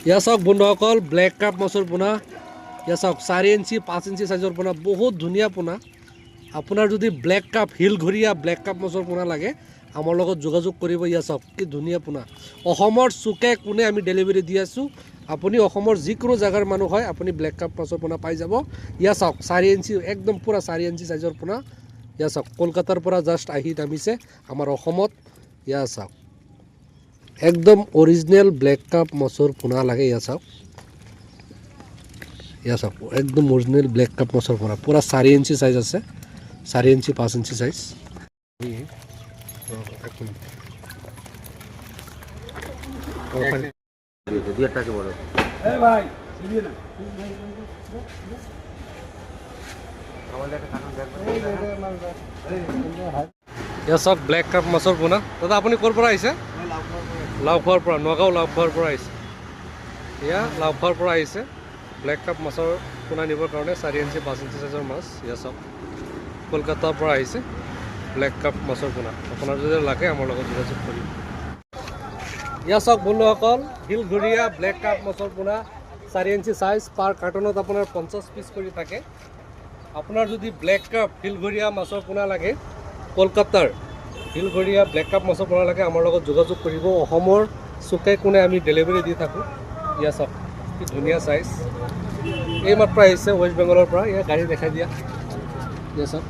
ইয়া চাওক বন্ধুসকল ব্লেক কাপ মাছৰ পোনা ইয়া চাওক 4 ইঞ্চি 5 ইঞ্চি সাইজৰ পোনা বহুত ধুনীয়া পোনা আপোনাৰ যদি ব্লেক কাপ হিলঘৰীয়া ব্লেক কাপ মাছৰ পোনা লাগে আমাৰ লগত যোগাযোগ কৰিব ইয়া চাওক কি ধুনীয়া পোনা অসমৰ চুকে কোণে আমি ডেলিভাৰী দি আছোঁ আপুনি অসমৰ যিকোনো জাগাৰ মানুহ হয় আপুনি ব্লেক কাপ মাছৰ পোনা পাই যাব ইয়া চাওক 4 ইঞ্চি একদম পুৰা 4 ইঞ্চি সাইজৰ পোনা ইয়া চাওক কলকাতাৰ পৰা জাষ্ট আহি নামিছে আমাৰ অসমত ইয়া চাওক একদম অৰিজিনেল ব্লেক কাপ মাছৰ পোনা লাগে ইয়া চাওক একদম অৰিজিনেল ব্লেক কাপ মাছৰ পোনা পুৰা 4 ইঞ্চি সাইজ আছে 4 ইঞ্চি 5 ইঞ্চি সাইজ ইয়া চাওক ব্লেক কাপ মাছৰ পোনা দাদা আপুনি ক'ৰ পৰা আহিছে লাওখোৱাৰ পৰা নগাঁও লাওখোৱাৰ পৰা আহিছে এয়া লাওখোৱাৰ পৰা আহিছে ব্লেক কাপ মাছৰ পোনা নিবৰ কাৰণে 4 ইঞ্চি 5 ইঞ্চি সাইজৰ মাছ ইয়া চাওক কলকাতাৰ পৰা আহিছে ব্লেক কাপ মাছৰ পোনা আপোনাৰ যদি লাগে আমাৰ লগত যোগাযোগ কৰিব ইয়া চাওক বন্ধুসকল হিলঘৰীয়া ব্লেক কাপ মাছৰ পোনা 4 ইঞ্চি সাইজ পাৰ কাৰ্টনত আপোনাৰ 50 পিচ কৰি থাকে আপোনাৰ যদি ব্লেক কাপ হিলঘৰীয়া মাছৰ পোনা লাগে কলকাতাৰ হিলঘৰীয়া ব্লেক কাপ মাছৰ পোনা লাগে আমাৰ লগত যোগাযোগ কৰিব অসমৰ চুকে কোণে আমি ডেলিভাৰী দি থাকোঁ ইয়া চাওক কি ধুনীয়া সাইজ এইমাত্ৰ আহিছে ৱেষ্ট বেংগলৰ পৰা ইয়া গাড়ী দেখাই দিয়া ইয়া চাওক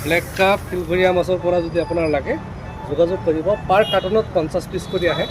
ব্লেক কাপ হিলঘৰীয়া মাছৰ পোনা যদি আপোনাৰ লাগে যোগাযোগ কৰিব পাৰ কাৰ্টনত 50 পিচ কৰি আহে